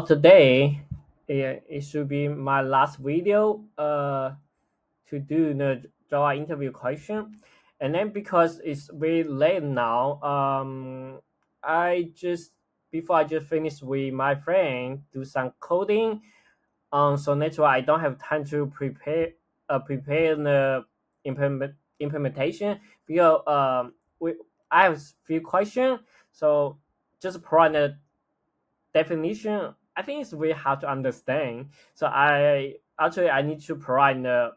Today, it should be my last video to do the Java interview question. And then because it's very late now, I just before I just finished with my friend do some coding. So that's why I don't have time to prepare the implementation because I have few questions. So just provide the definition. I think it's very hard to understand. So I need to provide the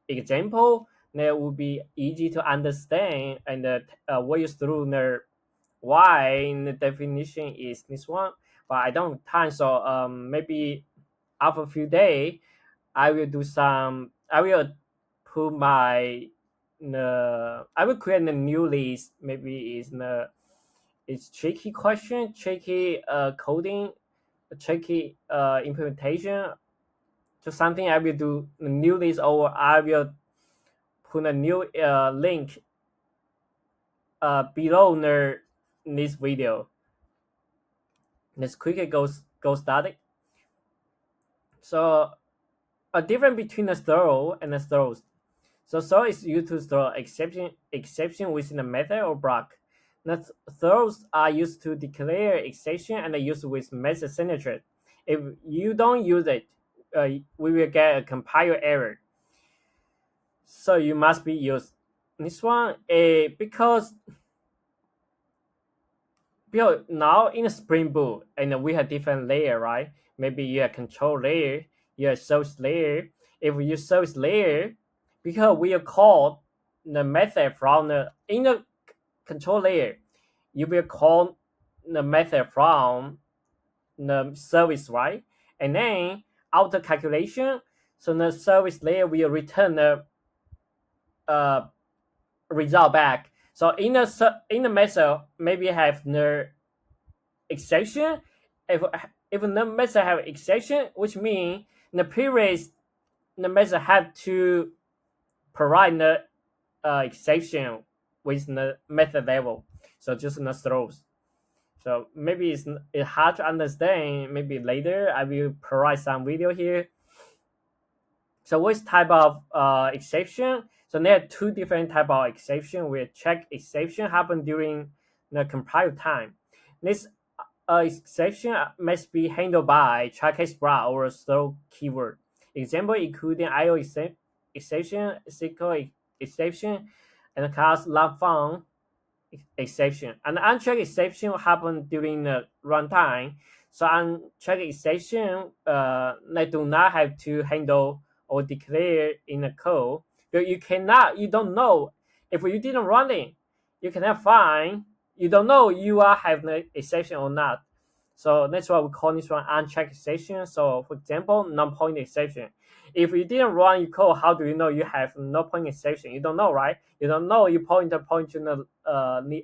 example that would be easy to understand and walk you through the why the definition is this one. But I don't have time, so maybe after a few days I will do some. I will put my I will create a new list. Maybe it's tricky question, tricky coding, tricky implementation. So something I will do a new list, or I will put a new link below this video. Let's quickly go started. So a difference between a throw and a throws. So throw is used to throw exception within a method or block. The throws are used to declare exception and are used with method signature. If you don't use it, we will get a compile error. So you must be used this one because now in a Spring Boot and we have different layer, right? Maybe you have control layer, you have service layer. If you use service layer, because we are called the method from in the control layer, you will call the method from the service, right? And then after calculation, so the service layer will return the result back. So in the method, maybe have the exception. If the method have exception, which means the previous the method have to provide the exception with the method level. So just the throws. So maybe it's hard to understand. Maybe later I will provide some video here. So which type of exception? So there are two different type of exception. Where check exception happen during the compile time. This exception must be handled by try catch block or throw keyword. Example including IO exception, SQL exception, and class NotFoundException. And unchecked exception happen during the runtime. So unchecked exception they do not have to handle or declare in the code. But you don't know if you didn't run it, you cannot find. You don't know you are having an exception or not. So that's why we call this one unchecked exception. So for example, non-point exception. If you didn't run your code, how do you know you have no point exception? You don't know, right? You don't know you point to the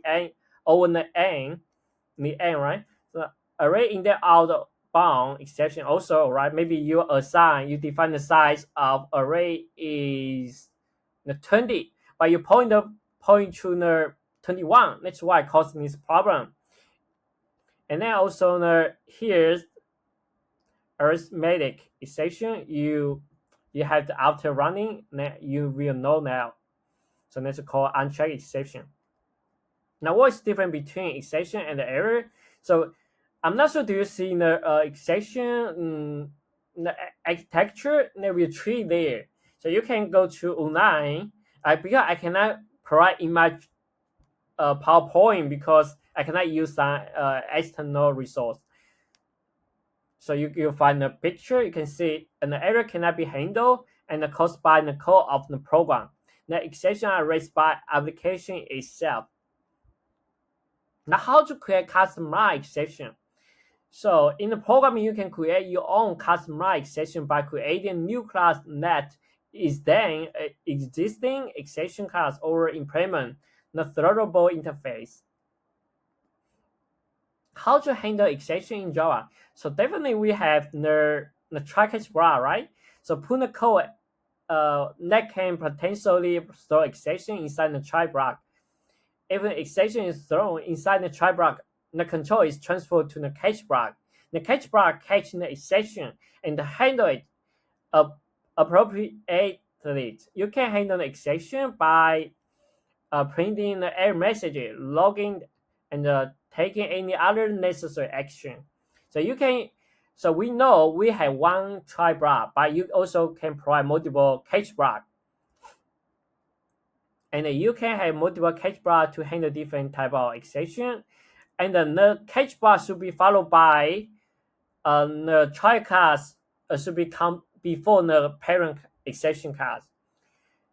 end over the end, right? So array in the out bound exception also, right? Maybe you define the size of array is the 20, but you point to the 21. That's why causing this problem. And then also here's arithmetic exception. You have to after running, you will know now. So that's called unchecked exception. Now what's different between exception and the error? So I'm not sure do you see the exception the architecture? There will be 3 there. So you can go to online. Because I cannot provide image PowerPoint because I cannot use some external resource. So you find the picture, you can see, and the error cannot be handled and caused by the code of the program. The exceptions are raised by application itself. Now, how to create customized exception? So in the programming, you can create your own customized exception by creating a new class that is then existing exception class or implement the throwable interface. How to handle exception in Java? So definitely we have the try catch block, right? So put the code that can potentially throw exception inside the try block. If an exception is thrown inside the try block, the control is transferred to the catch block. the catch block catch the exception and handle it appropriately. You can handle the exception by printing the error message, logging, and taking any other necessary action. So you can. So we know we have one try block, but you also can provide multiple catch block. And you can have multiple catch block to handle different type of exception. And the catch block should be followed by the try class should become before the parent exception class.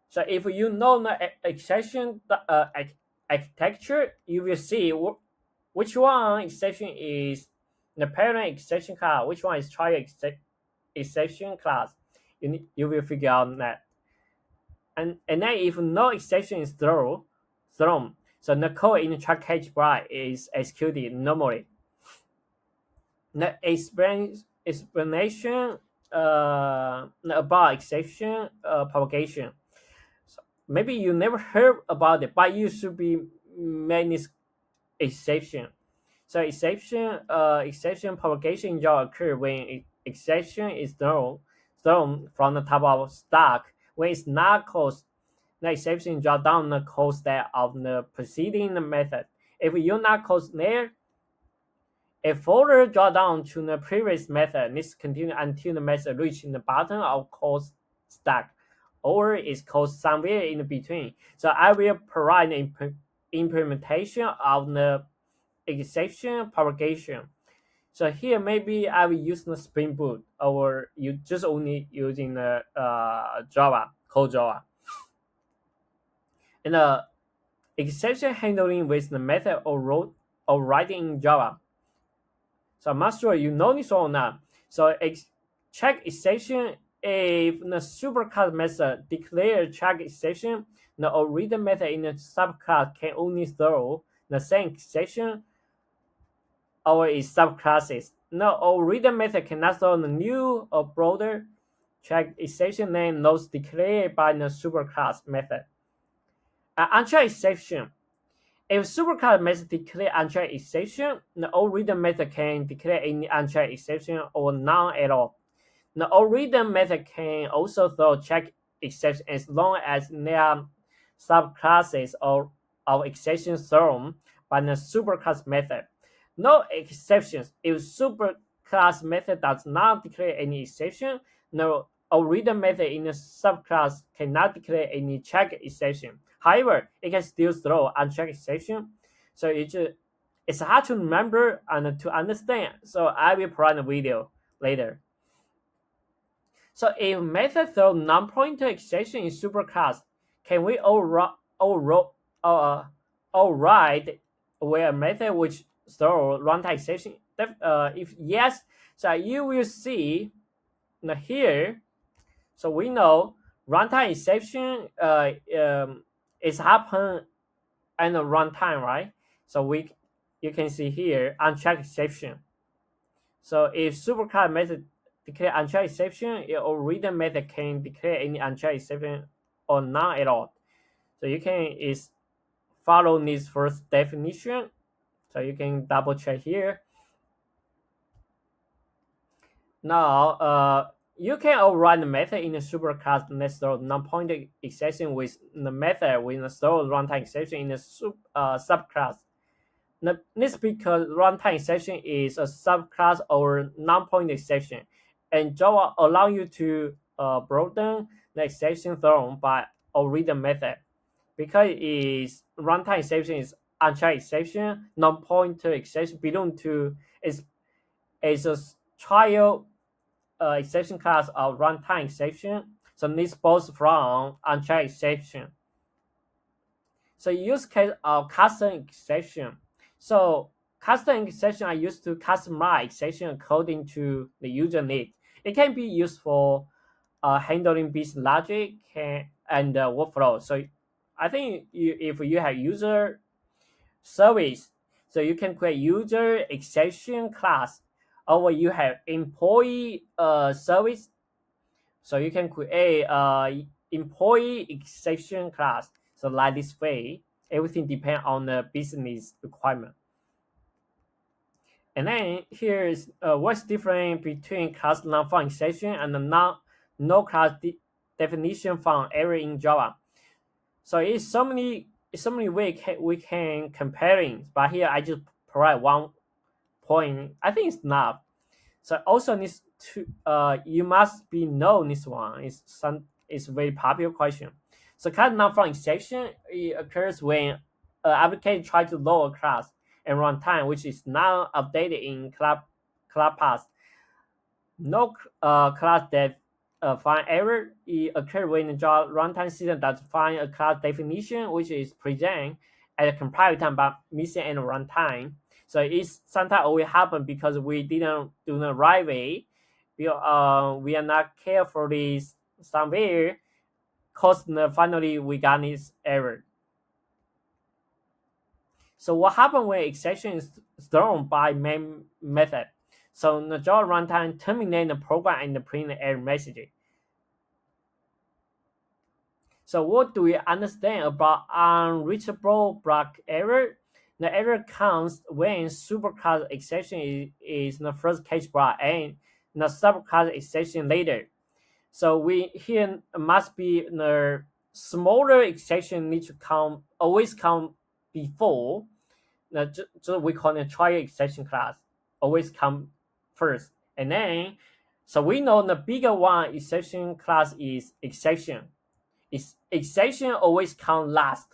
So if you know the exception architecture, you will see which one exception is the parent exception class, which one is try exception class. You will figure out that. And then if no exception is thrown, so the code in the try catch block is executed normally. The explanation about exception propagation. So maybe you never heard about it, but you should be many exception. So exception propagation in Java occur when exception is thrown from the top of stack. When it's not called, the exception drop down the code stack of the preceding method. If you not code there, a folder drop down to the previous method needs to continue until the method reaches the bottom of code stack, or is code somewhere in between. So I will provide an implementation of the exception propagation. So here maybe I will use the Spring Boot, or you just only using the Java, code Java. And the exception handling with the method or writing in Java. So I'm not sure you know this or not. So check exception if the superclass method declare check exception, the original method in the subclass can only throw the same exception or its subclasses. The original method cannot throw the new or broader check exception name those declared by the superclass method. Unchecked exception. If superclass method declare unchecked exception, the original method can declare any unchecked exception or none at all. The original method can also throw check exception as long as there are subclasses of exception thrown by the superclass method. No exceptions. If superclass method does not declare any exception, the original method in the subclass cannot declare any check exception. However, it can still throw unchecked exception. So it's hard to remember and to understand. So I will provide a video later. So if method throw non-pointer exception in superclass, can we override where a method which throw runtime exception? If yes, so you will see here. So we know runtime exception is happen in the runtime, right? So you can see here unchecked exception. So if superclass method declare unchecked exception, your reader method can declare any unchecked exception or none at all. So you can follow this first definition. So you can double check here. Now, you can override the method in the superclass that throw non-pointer exception with the method with the throw runtime exception in the subclass. This because runtime exception is a subclass or non-pointer exception, and Java allow you to broaden the exception thrown by original method. Because is runtime exception is unchecked exception, non-pointer exception belong to is a trial exception class of runtime exception. So this both from unchecked exception. So use case of custom exception. So custom exception are used to customize exception according to the user need. It can be used for handling business logic and workflow. So I think if you have user service, so you can create user exception class, or you have employee service, so you can create employee exception class. So like this way, everything depends on the business requirement. And then here is what's different between class non-found-exception and the no class definition found error in Java. So it's so many ways we can comparing, but here I just provide one point. I think it's enough. So also needs to you must be know this one. It's a very popular question. So class non-found-exception it occurs when application tries to load a class and runtime which is not updated in class path. No class def find error. It occurs when the Java runtime system does find a class definition which is present at the compile time but missing at runtime. So it's sometimes always happen because we didn't do the right way. We are not carefully somewhere, cause finally we got this error. So what happens when exception is thrown by main method? So the Java runtime terminate the program and print the error message. So what do we understand about unreachable block error? The error comes when superclass exception is the first case block and the subclass exception later. So we here must be the smaller exception need to always come before. So we call it trial exception class. Always come first. And then so we know the bigger one exception class is exception. Exception always come last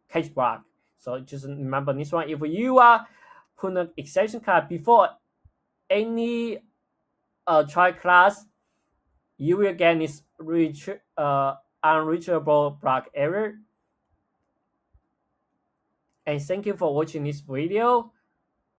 case block. So just remember this one. If you are put an exception class before any try class, you will get this unreachable block error. And thank you for watching this video.